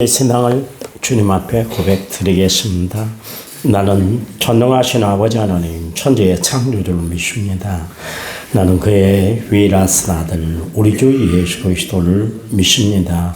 신앙을 주님 앞에 고백드리겠습니다. 나는 전능하신 아버지 하나님 천지의 창조주를 믿습니다. 나는 그의 위라스 아들 우리 주 예수 그리스도를 믿습니다.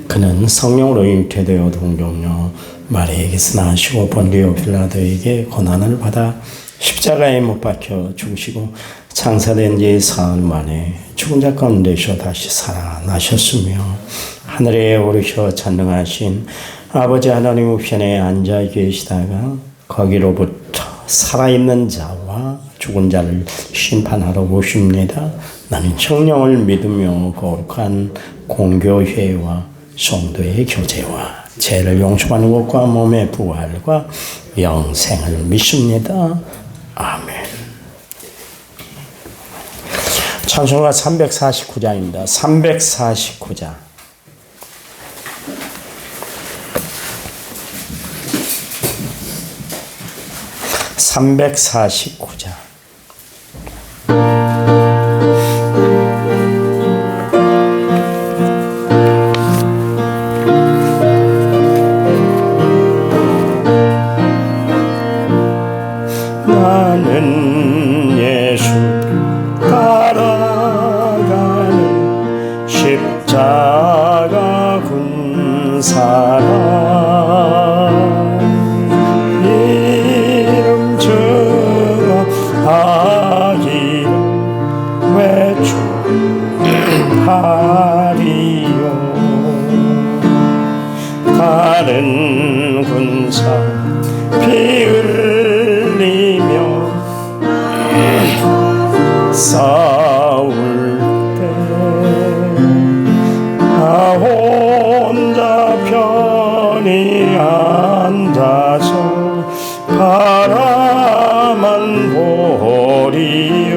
그는 성령으로 잉태되어 동정녀 마리아에게서 나시고 본디오 빌라도에게 고난을 받아 십자가에 못 박혀 죽으시고 장사된 지 사흘 만에 죽은 자 가운데서 다시 살아나셨으며 하늘에 오르셔 전능하신 아버지 하나님 우편에 앉아 계시다가 거기로부터 살아있는 자와 죽은 자를 심판하러 오십니다. 나는 성령을 믿으며 거룩한 공교회와 성도의 교제와 죄를 용서하는 것과 몸의 부활과 영생을 믿습니다. 아멘. 찬송가 349장입니다. 349장. 나는 예수 따라가는 십자가 군 사람 이름 증언하기를 외출하리요 다른 군사 피 흘리며 싸울 때 나 혼자 편히 앉아서 바라만 보리요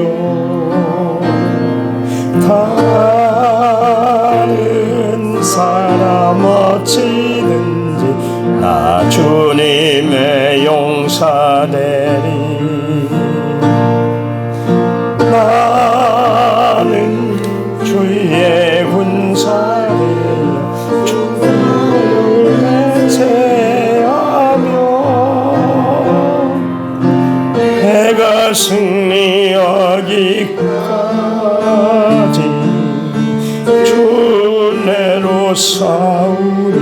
다른 사람 어찌든지 나 주님의 용사되리 나는 주의 군사되어 주를 맹세하며 내가 승리하기까지 주내로 싸우리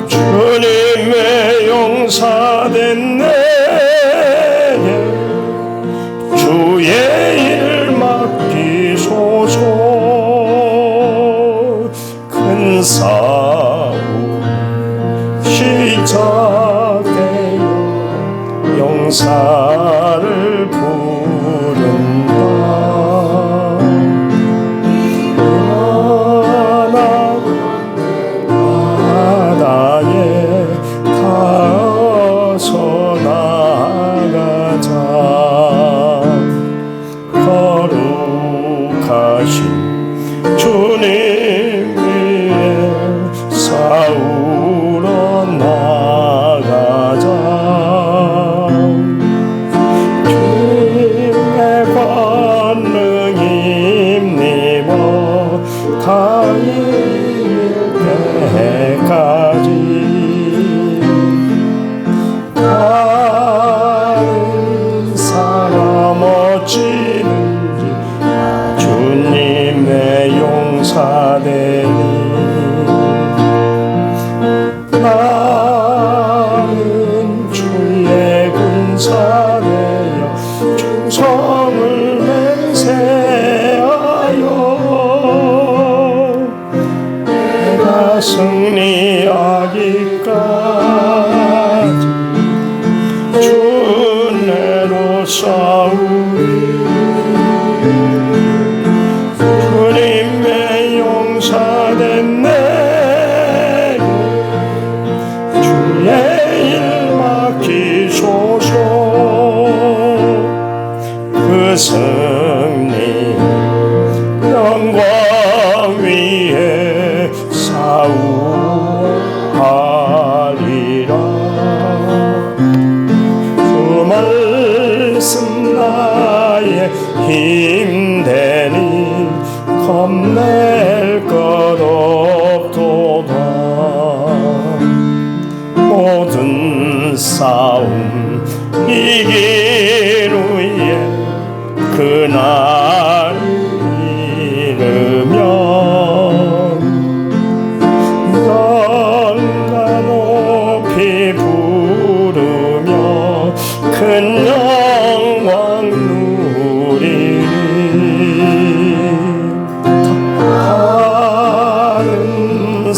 주님의 용사된 내게 주의 일 맡기소서 큰 싸움 시작되어 용사를 부른다 바다에 닿아서 나가자 거룩하신 주님 위에 싸우러 나가자 주님의 권능 힘입어 다 이길 때까지 다른 사람 어찌든지 주님의 용사되리 나는 주의 군사되어 충성을 맹세하여 내가 승리하기까지 주내로 싸우리 주님의 용사된 내게 주의 일 맡기소서 그 승리 영광 위에 싸우하리라 그 말씀 나의 힘되니 겁낼 것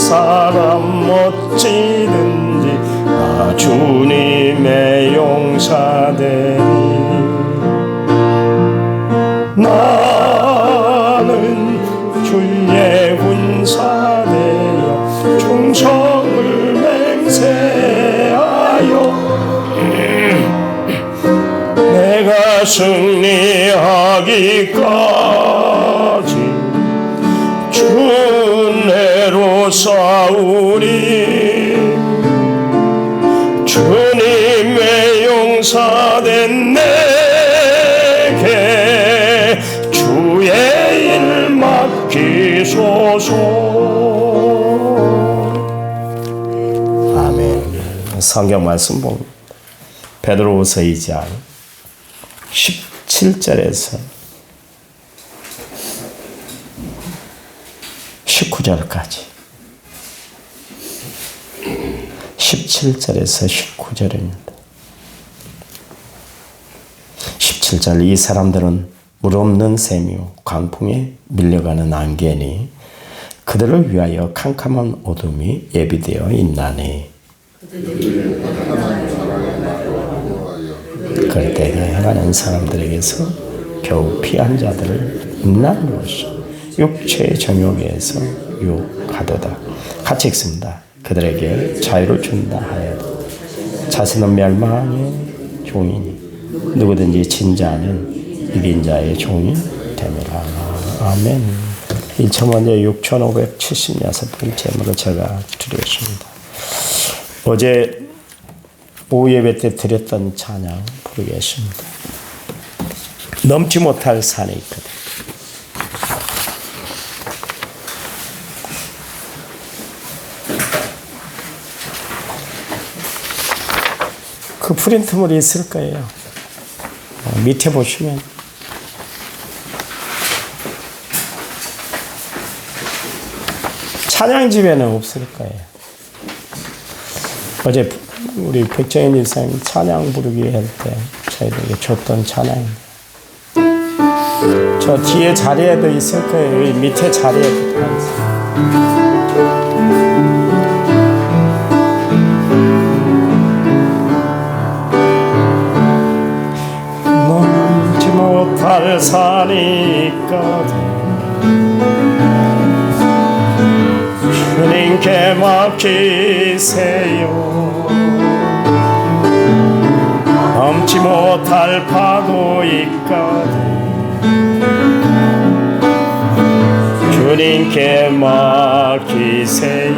사람 어찌든지 나 주님의 용사되리. 나는 주의 군사되어 충성을 맹세하여 내가 승리하기까지 주내로 싸우리. 주님의 용사된 내게 주의 일 맡기소서. 아멘. 성경 말씀 봅니다. 베드로후서 2장 17절에서 19절까지 17절에서 19절입니다. 17절 이 사람들은 물 없는 샘이요 광풍에 밀려가는 안개니 그들을 위하여 캄캄한 어둠이 예비되어 있나니 그럴 때 행하는 사람들에게서 겨우 피한 자들을 임난 것이 육체의 정욕에서 유혹하도다. 같이 읽습니다. 그들에게 자유를 준다 하여도 자신은 멸망의 종이니 누구든지 진 자는 이긴 자의 종이 되리라. 아멘. 1,000원에 6,576번 제물을 제가 드리겠습니다. 어제 오후 예배 때 드렸던 찬양 부르겠습니다. 넘지 못할 산이 있거든. 그 프린트물이 있을 거예요. 밑에 보시면 찬양집에는 없을 거예요. 어제 우리 백정현 일사님 찬양 부르기 할 때 저희들에게 줬던 찬양입니다. 저 뒤에 자리에도 있을 거예요. 여기 밑에 자리에도 다 있어요. 넘지 못할 산이 있거든 주님께 맡기세요. 넘지 못할 파도 있거든 주님께 맡기세요.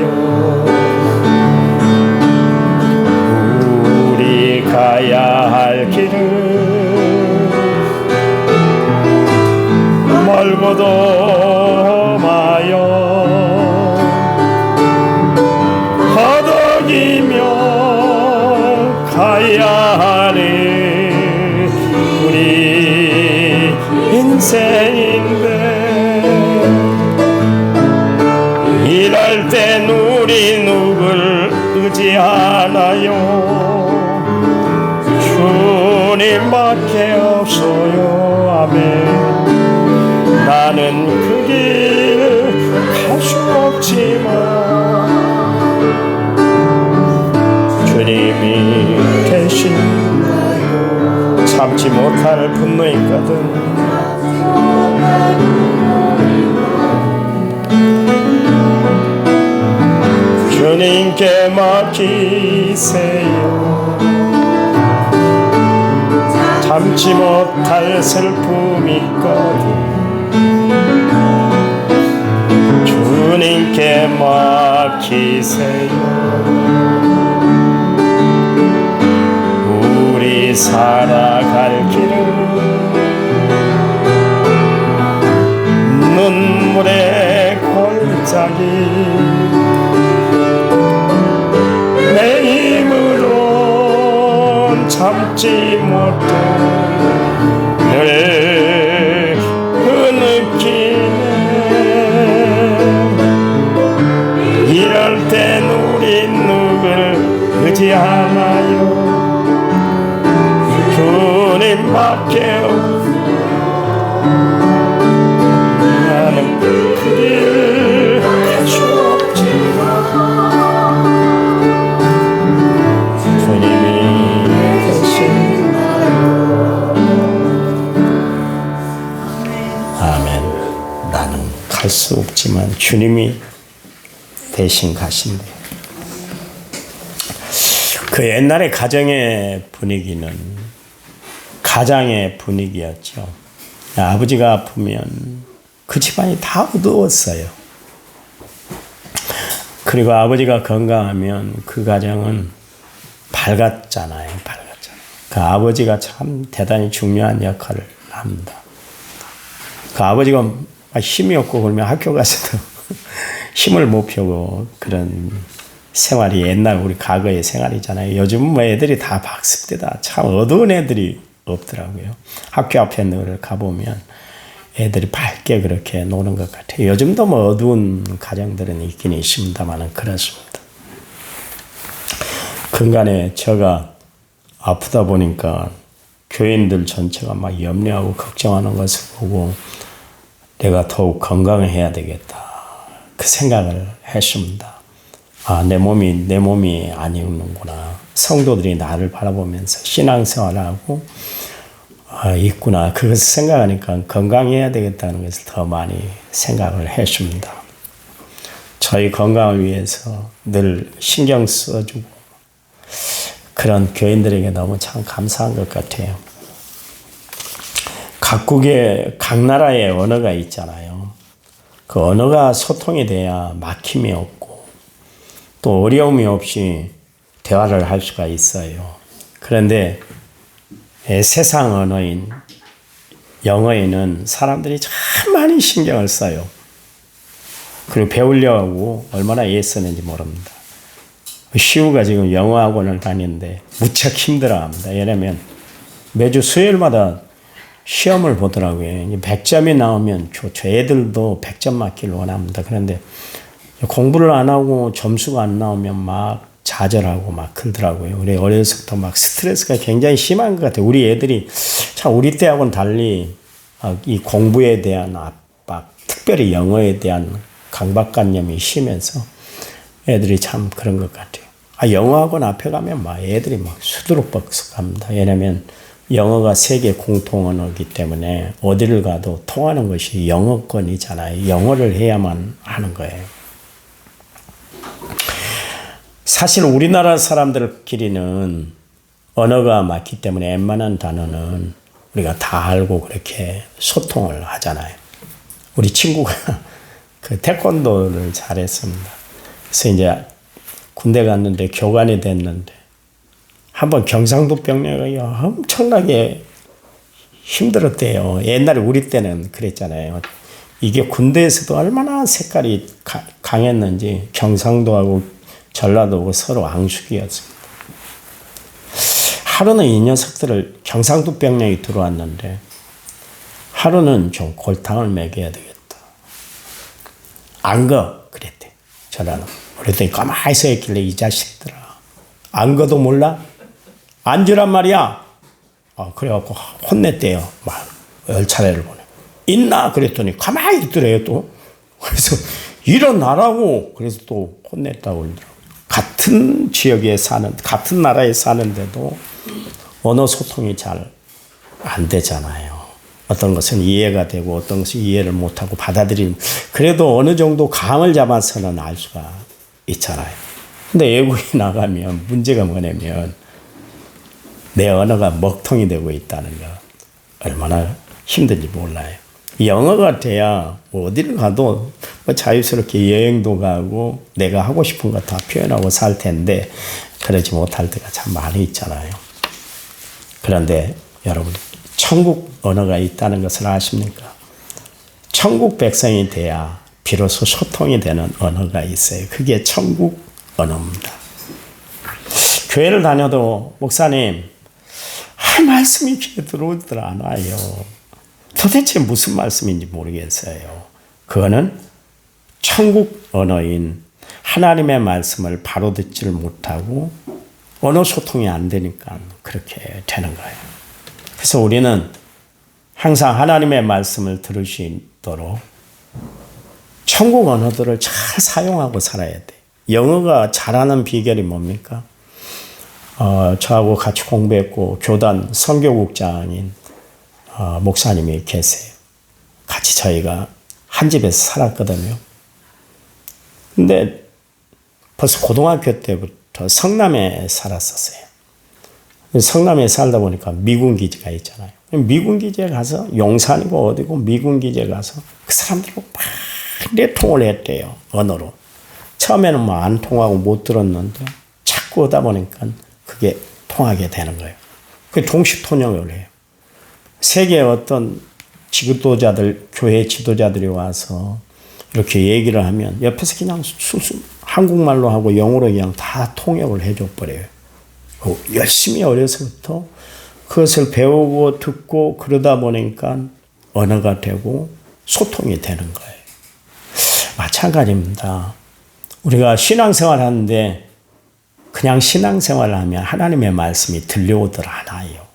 우리 가야 할 길은 멀고도 마요 허덕이며 가야 하는 우리 인생인데 이럴 땐 우리 누굴 의지하나요? 주님밖에 없어요. 아멘. 나는 그 길 갈 수 없지만 주님이 계신가요? 참지 못할 분노 있거든. 주님께 맡기세요. 참지 못할 슬픔 있거든 주님께 맡기세요. 우리 살아갈 길은 눈물의 골짜기 내 힘으론 참지 못해 늘 흐느끼네. 이럴 땐 우리 누굴 의지하나요? 주님밖에 없어요. 나는 그 길 갈 수 없지만 주님이 대신 가신대. 그 옛날의 가정의 분위기는 가장의 분위기였죠. 아버지가 아프면 그 집안이 다 어두웠어요. 그리고 아버지가 건강하면 그 가정은 밝았잖아요. 그 아버지가 참 대단히 중요한 역할을 합니다. 그 아버지가 힘이 없고 그러면 학교 가서도 힘을 못 펴고 그런 생활이 옛날 우리 과거의 생활이잖아요. 요즘은 뭐 애들이 다 박습대다. 참 어두운 애들이 없더라고요. 학교 앞에 늘 가보면 애들이 밝게 그렇게 노는 것 같아요. 요즘도 뭐 어두운 가정들은 있긴 있습니다만 그렇습니다. 근간에 제가 아프다 보니까 교인들 전체가 막 염려하고 걱정하는 것을 보고 내가 더욱 건강해야 되겠다. 그 생각을 했습니다. 아, 내 몸이 아니는구나. 성도들이 나를 바라보면서 신앙생활하고 있구나. 그것을 생각하니까 건강해야 되겠다는 것을 더 많이 생각을 했습니다. 저희 건강을 위해서 늘 신경 써주고 그런 교인들에게 너무 참 감사한 것 같아요. 각 나라의 언어가 있잖아요. 그 언어가 소통이 돼야 막힘이 없고 또 어려움이 없이 대화를 할 수가 있어요. 그런데 세상 언어인 영어에는 사람들이 참 많이 신경을 써요. 그리고 배우려고 얼마나 애쓰는지 모릅니다. 시우가 지금 영어 학원을 다니는데 무척 힘들어합니다. 왜냐하면 매주 수요일마다 시험을 보더라고요. 100점이 나오면 좋죠. 애들도 100점 맞기를 원합니다. 그런데 공부를 안 하고 점수가 안 나오면 막 좌절하고 막 그러더라고요. 우리 어려서부터 막 스트레스가 굉장히 심한 것 같아요. 우리 애들이 참 우리 때하고는 달리 이 공부에 대한 압박, 특별히 영어에 대한 강박관념이 심해서 애들이 참 그런 것 같아요. 영어학원 앞에 가면 막 애들이 막 수두룩벅벅합니다. 왜냐하면 영어가 세계 공통 언어이기 때문에 어디를 가도 통하는 것이 영어권이잖아요. 영어를 해야만 하는 거예요. 사실 우리나라 사람들끼리는 언어가 맞기 때문에 웬만한 단어는 우리가 다 알고 그렇게 소통을 하잖아요. 우리 친구가 그 태권도를 잘했습니다. 그래서 이제 군대 갔는데 교관이 됐는데 한번 경상도 병력이 엄청나게 힘들었대요. 옛날에 우리 때는 그랬잖아요. 이게 군대에서도 얼마나 색깔이 강했는지 경상도하고 전라도하고 서로 앙숙이었습니다. 하루는 이 녀석들을 경상도 병력이 들어왔는데 하루는 좀 골탕을 먹여야 되겠다. 안 거 그랬대. 전라도. 그랬더니 가만히 서 있길래 이 자식들아 안 거도 몰라? 앉으란 말이야. 그래갖고 혼냈대요. 막 열차례를 보내. 있나? 그랬더니 가만히 있더래요 또. 그래서 일어나라고. 그래서 또 혼냈다고 그러더라고요. 같은 지역에 같은 나라에 사는데도 언어 소통이 잘 안 되잖아요. 어떤 것은 이해가 되고 어떤 것은 이해를 못하고 받아들이는. 그래도 어느 정도 감을 잡아서는 알 수가 있잖아요. 근데 외국에 나가면 문제가 뭐냐면 내 언어가 먹통이 되고 있다는 거 얼마나 힘든지 몰라요. 영어가 돼야 뭐 어디를 가도 뭐 자유스럽게 여행도 가고 내가 하고 싶은 거 다 표현하고 살 텐데 그러지 못할 때가 참 많이 있잖아요. 그런데 여러분 천국 언어가 있다는 것을 아십니까? 천국 백성이 돼야 비로소 소통이 되는 언어가 있어요. 그게 천국 언어입니다. 교회를 다녀도 목사님 말씀이 귀에 들어오질 않아요. 도대체 무슨 말씀인지 모르겠어요. 그거는 천국 언어인 하나님의 말씀을 바로 듣지를 못하고 언어 소통이 안 되니까 그렇게 되는 거예요. 그래서 우리는 항상 하나님의 말씀을 들을 수 있도록 천국 언어들을 잘 사용하고 살아야 돼. 영어가 잘하는 비결이 뭡니까? 저하고 같이 공부했고 교단 선교국장인 목사님이 계세요. 같이 저희가 한 집에서 살았거든요. 근데 벌써 고등학교 때부터 성남에 살았었어요. 성남에 살다 보니까 미군 기지가 있잖아요. 미군 기지에 가서 용산이고 어디고 미군 기지에 가서 그 사람들하고 막 내통을 했대요. 언어로. 처음에는 뭐 안 통하고 못 들었는데 자꾸 오다 보니까 그게 통하게 되는 거예요. 그게 동시 통역을 해요. 세계 어떤 지도자들, 교회 지도자들이 와서 이렇게 얘기를 하면 옆에서 그냥 한국말로 하고 영어로 그냥 다 통역을 해줘 버려요. 열심히 어려서부터 그것을 배우고 듣고 그러다 보니까 언어가 되고 소통이 되는 거예요. 마찬가지입니다. 우리가 신앙생활 하는데 그냥 신앙생활을 하면 하나님의 말씀이 들려오질 않아요.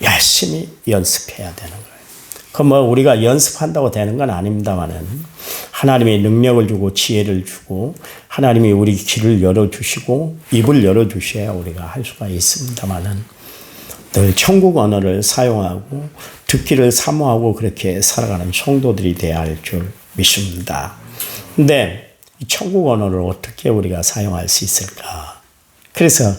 열심히 연습해야 되는 거예요. 그럼 뭐 우리가 연습한다고 되는 건 아닙니다만은 하나님의 능력을 주고 지혜를 주고 하나님이 우리 귀를 열어주시고 입을 열어주셔야 우리가 할 수가 있습니다만은 늘 천국 언어를 사용하고 듣기를 사모하고 그렇게 살아가는 성도들이 되어야 할 줄 믿습니다. 근데 이 천국 언어를 어떻게 우리가 사용할 수 있을까? 그래서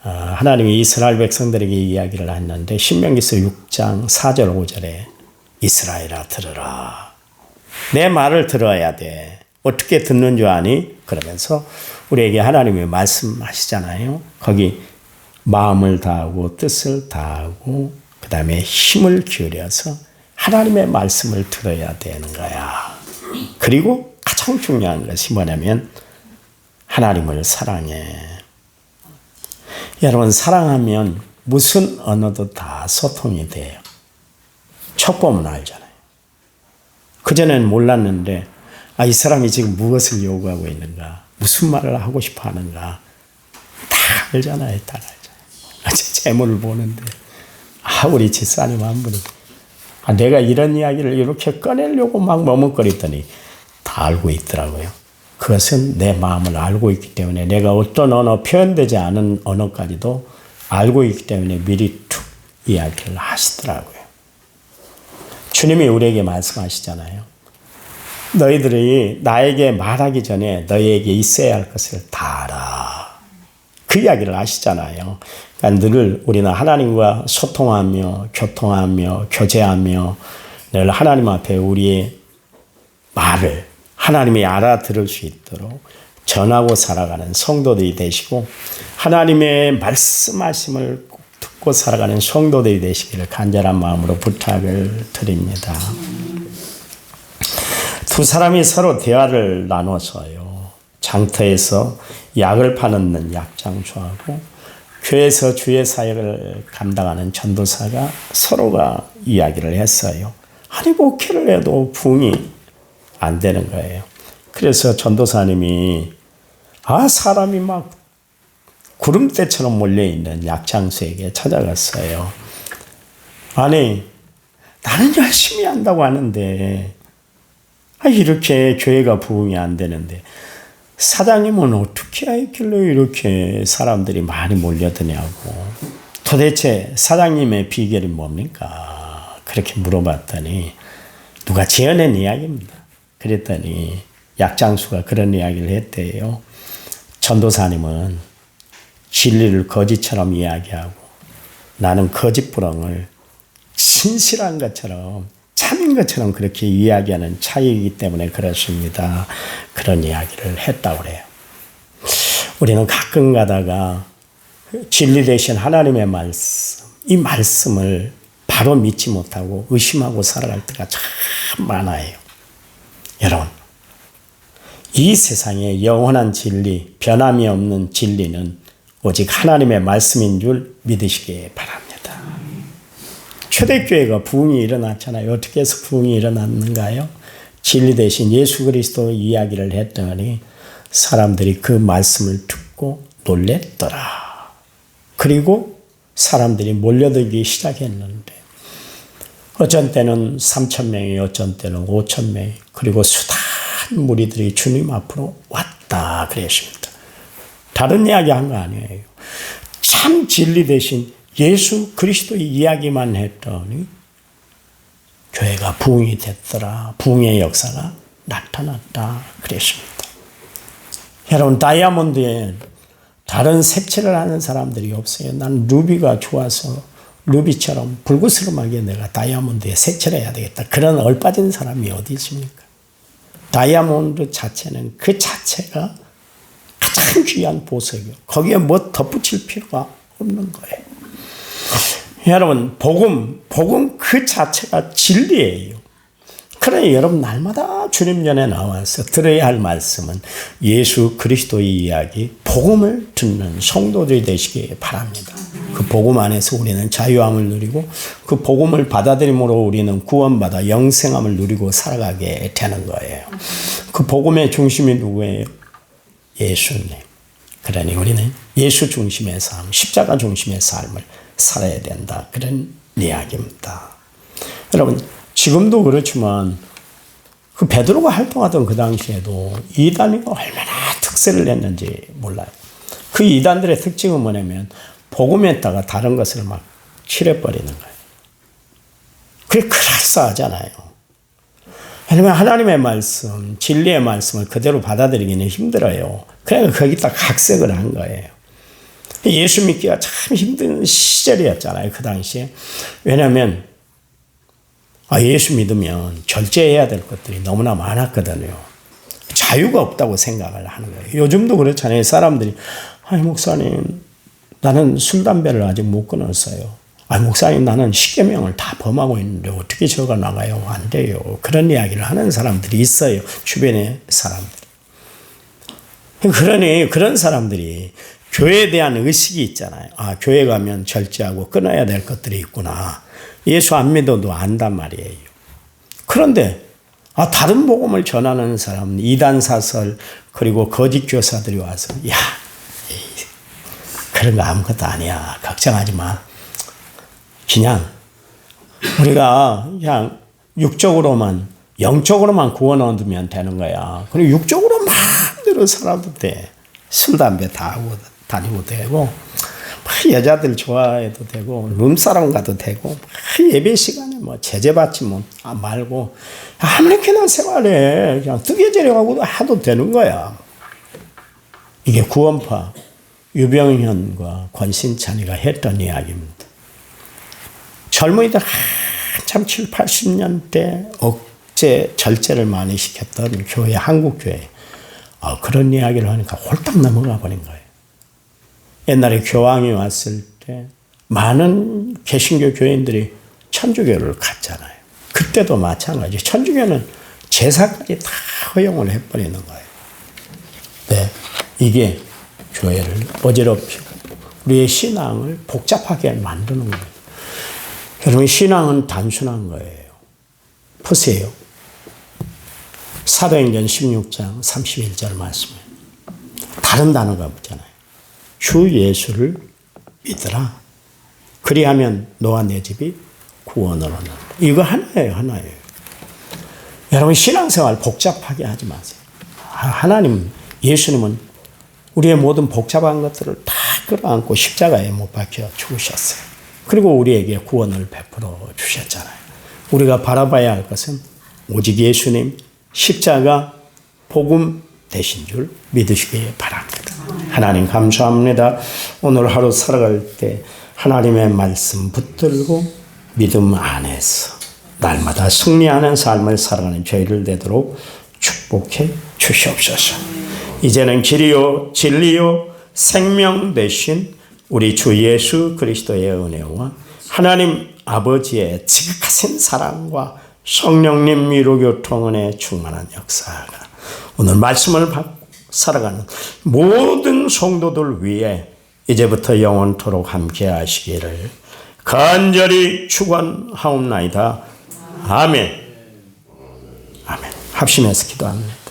하나님이 이스라엘 백성들에게 이야기를 했는데 신명기서 6장 4절 5절에 이스라엘아 들으라. 내 말을 들어야 돼. 어떻게 듣는 줄 아니? 그러면서 우리에게 하나님이 말씀하시잖아요. 거기 마음을 다하고 뜻을 다하고 그 다음에 힘을 기울여서 하나님의 말씀을 들어야 되는 거야. 그리고 가장 중요한 것이 뭐냐면 하나님을 사랑해. 여러분 사랑하면 무슨 언어도 다 소통이 돼요. 첫 보면 알잖아요. 그전에는 몰랐는데 이 사람이 지금 무엇을 요구하고 있는가, 무슨 말을 하고 싶어 하는가 다 알잖아요. 다 알잖아요. 재물을 보는데 우리 집사님 한 분이 내가 이런 이야기를 이렇게 꺼내려고 막 머뭇거렸더니 다 알고 있더라고요. 그것은 내 마음을 알고 있기 때문에 내가 어떤 언어, 표현되지 않은 언어까지도 알고 있기 때문에 미리 툭 이야기를 하시더라고요. 주님이 우리에게 말씀하시잖아요. 너희들이 나에게 말하기 전에 너희에게 있어야 할 것을 다 알아. 그 이야기를 하시잖아요. 그러니까 늘 우리는 하나님과 소통하며 교통하며 교제하며 늘 하나님 앞에 우리의 말을 하나님이 알아들을 수 있도록 전하고 살아가는 성도들이 되시고 하나님의 말씀하심을 꼭 듣고 살아가는 성도들이 되시기를 간절한 마음으로 부탁을 드립니다. 두 사람이 서로 대화를 나눠서요. 장터에서 약을 파는 약장수하고 교회에서 주의 사역을 감당하는 전도사가 서로가 이야기를 했어요. 아니 목회를 해도 부흥이 안 되는 거예요. 그래서 전도사님이 사람이 막 구름대처럼 몰려있는 약장수에게 찾아갔어요. 아니 나는 열심히 한다고 하는데 이렇게 교회가 부흥이 안 되는데 사장님은 어떻게 했길래 이렇게 사람들이 많이 몰려드냐고. 도대체 사장님의 비결이 뭡니까? 그렇게 물어봤더니 누가 지어낸 이야기입니다. 그랬더니 약장수가 그런 이야기를 했대요. 전도사님은 진리를 거짓처럼 이야기하고 나는 거짓부렁을 진실한 것처럼 참인 것처럼 그렇게 이야기하는 차이이기 때문에 그렇습니다. 그런 이야기를 했다고 그래요. 우리는 가끔 가다가 진리 대신 하나님의 말씀, 이 말씀을 바로 믿지 못하고 의심하고 살아갈 때가 참 많아요. 여러분, 이 세상에 영원한 진리, 변함이 없는 진리는 오직 하나님의 말씀인 줄 믿으시기 바랍니다. 초대교회가 부흥이 일어났잖아요. 어떻게 해서 부흥이 일어났는가요? 진리 대신 예수 그리스도 이야기를 했더니 사람들이 그 말씀을 듣고 놀랬더라. 그리고 사람들이 몰려들기 시작했는데 어쩐 때는 3,000명이 어쩐 때는 5,000명이 그리고 수단 무리들이 주님 앞으로 왔다 그랬습니다. 다른 이야기 한 거 아니에요. 참 진리 대신 예수 그리스도의 이야기만 했더니 교회가 부흥이 됐더라. 부흥의 역사가 나타났다 그랬습니다. 여러분, 다이아몬드에 다른 색칠을 하는 사람들이 없어요. 난 루비가 좋아서 루비처럼 불그스름하게 내가 다이아몬드에 색칠해야 되겠다. 그런 얼빠진 사람이 어디 있습니까? 다이아몬드 자체는 그 자체가 가장 귀한 보석이요. 거기에 뭐 덧붙일 필요가 없는 거예요. 여러분, 복음 그 자체가 진리예요. 그러니 여러분, 날마다 주님 전에 나와서 들어야 할 말씀은 예수 그리스도의 이야기, 복음을 듣는 성도들이 되시기 바랍니다. 그 복음 안에서 우리는 자유함을 누리고 그 복음을 받아들임으로 우리는 구원받아 영생함을 누리고 살아가게 되는 거예요. 그 복음의 중심이 누구예요? 예수님. 그러니 우리는 예수 중심의 삶, 십자가 중심의 삶을 살아야 된다. 그런 이야기입니다. 여러분, 지금도 그렇지만 그 베드로가 활동하던 그 당시에도 이단이 얼마나 특세를 냈는지 몰라요. 그 이단들의 특징은 뭐냐면 복음에다가 다른 것을 막 칠해버리는 거예요. 그게 그럴싸하잖아요. 왜냐하면 하나님의 말씀, 진리의 말씀을 그대로 받아들이기는 힘들어요. 그러니까 거기다 각색을 한 거예요. 예수 믿기가 참 힘든 시절이었잖아요. 그 당시에. 왜냐하면 예수 믿으면 절제해야 될 것들이 너무나 많았거든요. 자유가 없다고 생각을 하는 거예요. 요즘도 그렇잖아요. 사람들이 목사님 나는 술, 담배를 아직 못 끊었어요. 목사님 나는 십계명을 다 범하고 있는데 어떻게 저가 나가요? 안 돼요. 그런 이야기를 하는 사람들이 있어요. 주변의 사람들이. 그러니 그런 사람들이 교회에 대한 의식이 있잖아요. 교회 가면 절제하고 끊어야 될 것들이 있구나. 예수 안 믿어도 안단 말이에요. 그런데 다른 복음을 전하는 사람, 이단사설 그리고 거짓 교사들이 와서 그런 거 아무것도 아니야. 걱정하지 마. 그냥 우리가 그냥 육적으로만 영적으로만 구원 얻으면 되는 거야. 그리고 육적으로 마음대로 살아도 돼. 술, 담배 다 하고 다니고 되고 여자들 좋아해도 되고 룸사롱 가도 되고 예배 시간에 제재받지 말고 아무렇게나 생활해. 그냥 뜨개질하고 해도 되는 거야. 이게 구원파 유병현과 권신찬이가 했던 이야기입니다. 젊은이들 한참 7, 80년대 억제 절제를 많이 시켰던 교회, 한국교회. 그런 이야기를 하니까 홀딱 넘어가 버린 거예요. 옛날에 교황이 왔을 때 많은 개신교 교인들이 천주교를 갔잖아요. 그때도 마찬가지. 천주교는 제사까지 다 허용을 해버리는 거예요. 네, 이게 교회를 어지럽히고 우리의 신앙을 복잡하게 만드는 거예요. 여러분, 신앙은 단순한 거예요. 보세요. 사도행전 16장 31절 말씀에 다른 단어가 없잖아요. 주 예수를 믿으라. 그리하면 너와 내 집이 구원을 얻는다. 이거 하나예요. 여러분, 신앙생활 복잡하게 하지 마세요. 하나님, 예수님은 우리의 모든 복잡한 것들을 다 끌어안고 십자가에 못 박혀 죽으셨어요. 그리고 우리에게 구원을 베풀어 주셨잖아요. 우리가 바라봐야 할 것은 오직 예수님 십자가 복음 되신 줄 믿으시기 바랍니다. 하나님 감사합니다. 오늘 하루 살아갈 때 하나님의 말씀 붙들고 믿음 안에서 날마다 승리하는 삶을 살아가는 저희를 되도록 축복해 주시옵소서. 이제는 길이요 진리요 생명 되신 우리 주 예수 그리스도의 은혜와 하나님 아버지의 지극하신 사랑과 성령님 위로교통은의 충만한 역사가 오늘 말씀을 받고 살아가는 모든 성도들 위해 이제부터 영원토록 함께 하시기를 간절히 축원하옵나이다. 아멘. 아멘. 합심해서 기도합니다.